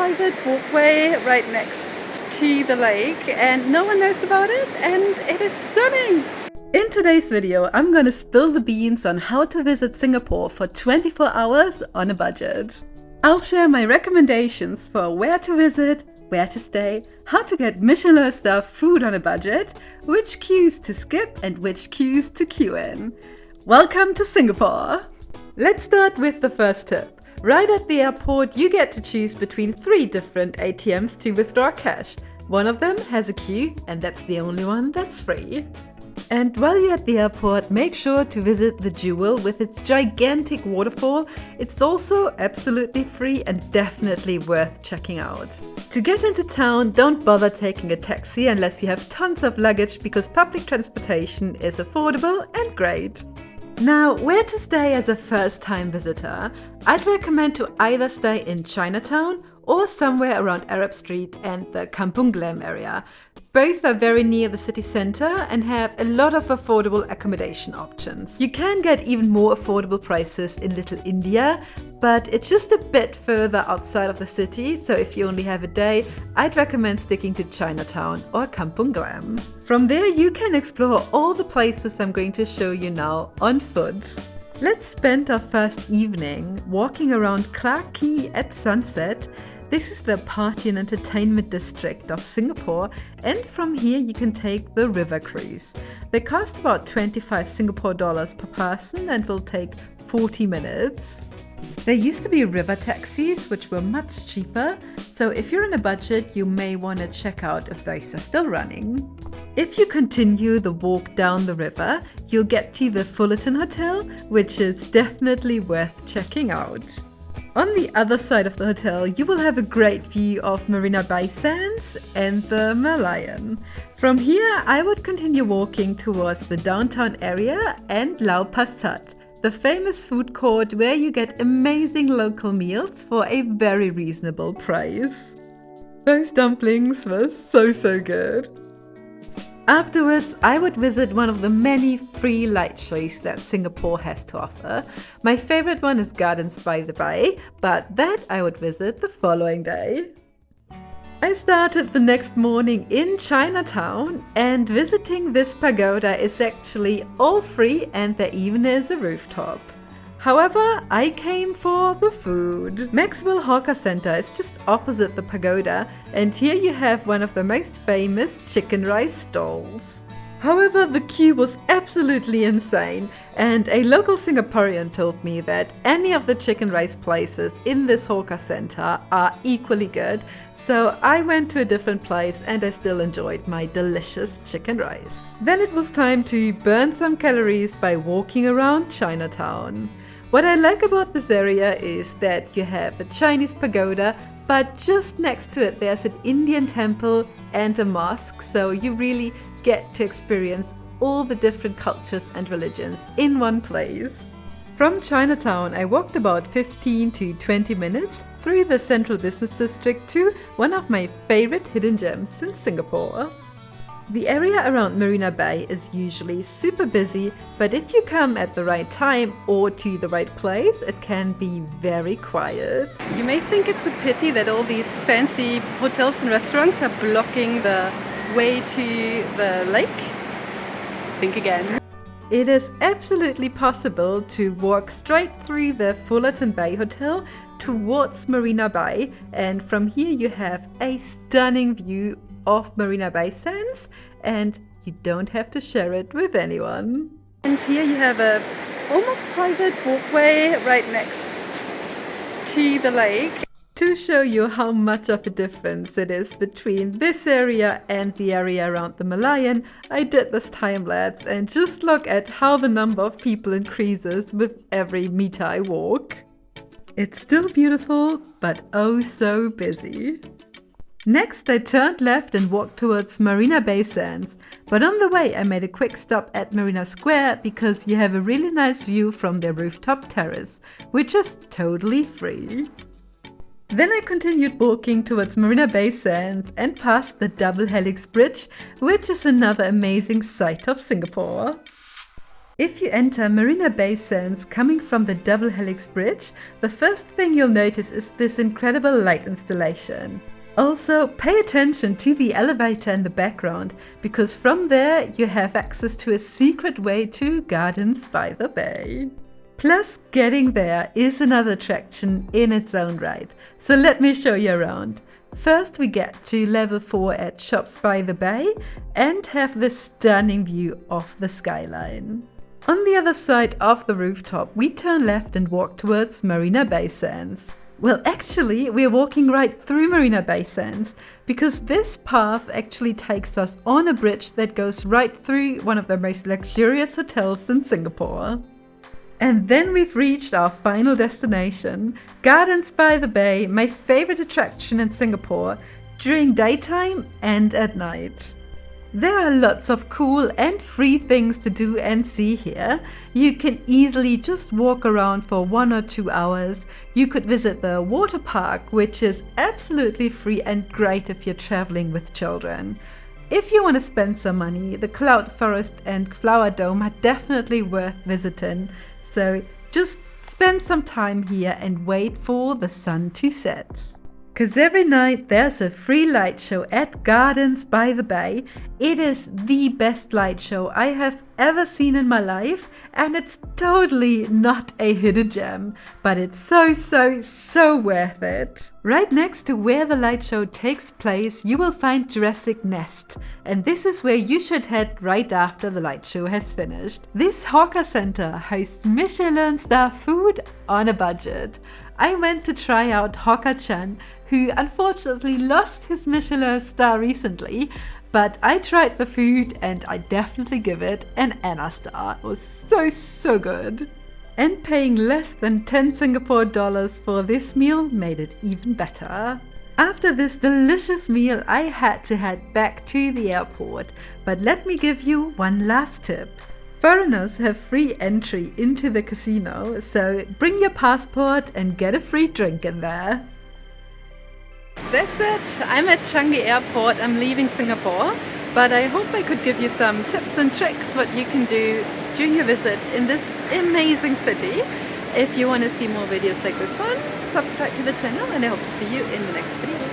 private walkway right next to the lake, and no one knows about it, and it is stunning. In today's video, I'm gonna spill the beans on how to visit Singapore for 24 hours on a budget. I'll share my recommendations for where to visit, where to stay, how to get Michelin-star food on a budget, which queues to skip and which queues to queue in. Welcome to Singapore! Let's start with the first tip. Right at the airport, you get to choose between 3 different ATMs to withdraw cash. One of them has a queue, and that's the only one that's free. And while you're at the airport, make sure to visit the Jewel with its gigantic waterfall. It's also absolutely free and definitely worth checking out. To get into town, don't bother taking a taxi unless you have tons of luggage, because public transportation is affordable and great. Now, where to stay as a first-time visitor? I'd recommend to either stay in Chinatown or somewhere around Arab Street and the Kampung Glam area. Both are very near the city center and have a lot of affordable accommodation options. You can get even more affordable prices in Little India, but it's just a bit further outside of the city, so if you only have a day, I'd recommend sticking to Chinatown or Kampung Glam. From there, you can explore all the places I'm going to show you now on foot. Let's spend our first evening walking around Clarke Quay at sunset. This is the party and entertainment district of Singapore, and from here you can take the river cruise. They cost about 25 Singapore dollars per person and will take 40 minutes. There used to be river taxis, which were much cheaper, so if you're on a budget, you may want to check out if those are still running. If you continue the walk down the river, you'll get to the Fullerton Hotel, which is definitely worth checking out. On the other side of the hotel, you will have a great view of Marina Bay Sands and the Merlion. From here, I would continue walking towards the downtown area and Lau Pa Sat, the famous food court where you get amazing local meals for a very reasonable price. Those dumplings were so good. Afterwards, I would visit one of the many free light shows that Singapore has to offer. My favorite one is Gardens by the Bay, but that I would visit the following day. I started the next morning in Chinatown, and visiting this pagoda is actually all free, and there even is a rooftop. However, I came for the food. Maxwell Hawker Center is just opposite the pagoda, and here you have one of the most famous chicken rice stalls. However, the queue was absolutely insane, and a local Singaporean told me that any of the chicken rice places in this hawker center are equally good, so I went to a different place and I still enjoyed my delicious chicken rice. Then it was time to burn some calories by walking around Chinatown. What I like about this area is that you have a Chinese pagoda, but just next to it there's an Indian temple and a mosque, so you really get to experience all the different cultures and religions in one place. From Chinatown, I walked about 15 to 20 minutes through the central business district to one of my favorite hidden gems in Singapore. The area around Marina Bay is usually super busy, but if you come at the right time or to the right place, it can be very quiet. You may think it's a pity that all these fancy hotels and restaurants are blocking the way to the lake. Think again. It is absolutely possible to walk straight through the Fullerton Bay Hotel towards Marina Bay, and from here you have a stunning view of Marina Bay Sands, and you don't have to share it with anyone. And here you have a almost private walkway right next to the lake. To show you how much of a difference it is between this area and the area around the Merlion, I did this time lapse, and just look at how the number of people increases with every meter I walk. It's still beautiful, but oh so busy. Next, I turned left and walked towards Marina Bay Sands, but on the way I made a quick stop at Marina Square because you have a really nice view from their rooftop terrace, which is totally free. Then I continued walking towards Marina Bay Sands and past the Double Helix Bridge, which is another amazing sight of Singapore. If you enter Marina Bay Sands coming from the Double Helix Bridge, the first thing you'll notice is this incredible light installation. Also, pay attention to the elevator in the background, because from there you have access to a secret way to Gardens by the Bay. Plus, getting there is another attraction in its own right, so let me show you around. First we get to level 4 at Shops by the Bay and have this stunning view of the skyline. On the other side of the rooftop we turn left and walk towards Marina Bay Sands. Well, actually we're walking right through Marina Bay Sands because this path actually takes us on a bridge that goes right through one of the most luxurious hotels in Singapore. And then we've reached our final destination, Gardens by the Bay, my favorite attraction in Singapore, during daytime and at night. There are lots of cool and free things to do and see here. You can easily just walk around for 1 or 2 hours. You could visit the water park, which is absolutely free and great if you're traveling with children. If you want to spend some money, the Cloud Forest and Flower Dome are definitely worth visiting. So just spend some time here and wait for the sun to set. Cause every night there's a free light show at Gardens by the Bay. It is the best light show I have ever seen in my life, and it's totally not a hidden gem, but it's so worth it. Right next to where the light show takes place, you will find Jurassic Nest, and this is where you should head right after the light show has finished. This hawker center hosts Michelin star food on a budget. I went to try out Hawker Chan, who unfortunately lost his Michelin star recently, but I tried the food and I definitely give it an Anna star. It was so good. And paying less than 10 Singapore dollars for this meal made it even better. After this delicious meal, I had to head back to the airport, but let me give you one last tip. Foreigners have free entry into the casino, so bring your passport and get a free drink in there. That's it. I'm at Changi Airport. I'm leaving Singapore, but I hope I could give you some tips and tricks what you can do during your visit in this amazing city. If you want to see more videos like this one, subscribe to the channel, and I hope to see you in the next video.